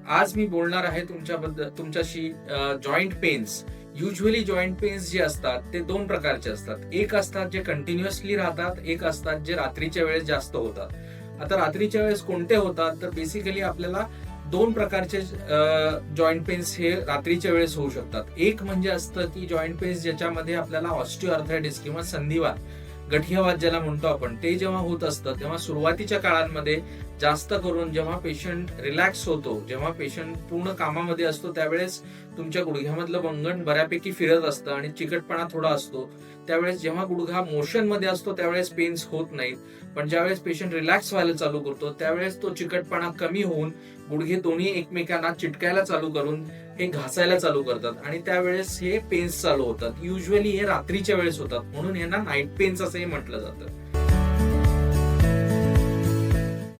आज मी बोलणार आहे तुमच्याशी joint pains. Usually joint pains जे असतात ते दोन प्रकारचे असतात. एक असतात जे कंटिन्युअसली राहतात, एक असतात जे रात्रीच्या वेळेस जास्त होतात. आता रात्रीच्या वेळेस कोणते होतात तर बेसिकली आपल्याला दोन प्रकारचे जॉईंट पेन्स हे रात्रीच्या वेळेस होऊ शकतात. एक म्हणजे असतं की जॉईंट पेन्स ज्याच्यामध्ये आपल्याला ऑस्टिओआर्थरायटिस किंवा संधिवात, गठियावात ज्याला म्हणतो आपण, ते जेव्हा होत असतं तेव्हा सुरुवातीच्या काळांमध्ये जास्त करून जेव्हा पेशंट रिलॅक्स होतो, जेव्हा पेशंट पूर्ण कामामध्ये असतो त्यावेळेस तुमच्या गुडघ्यामधलं वंगण बऱ्यापैकी फिरत असतं आणि चिकटपणा थोडा असतो. त्यावेळेस जेव्हा गुडघा मोशन मध्ये असतो त्यावेळेस पेन्स होत नाहीत. पण ज्यावेळेस पेशंट रिलॅक्स व्हायला चालू करतो त्यावेळेस तो चिकटपणा कमी होऊन गुडघे दोन्ही एकमेकांना चिटकायला चालू करून हे घासायला चालू करतात आणि त्यावेळेस हे पेन्स चालू होतात. युजली हे रात्रीच्या वेळेस होतात म्हणून यांना नाईट पेन्स असंही म्हटलं जातं.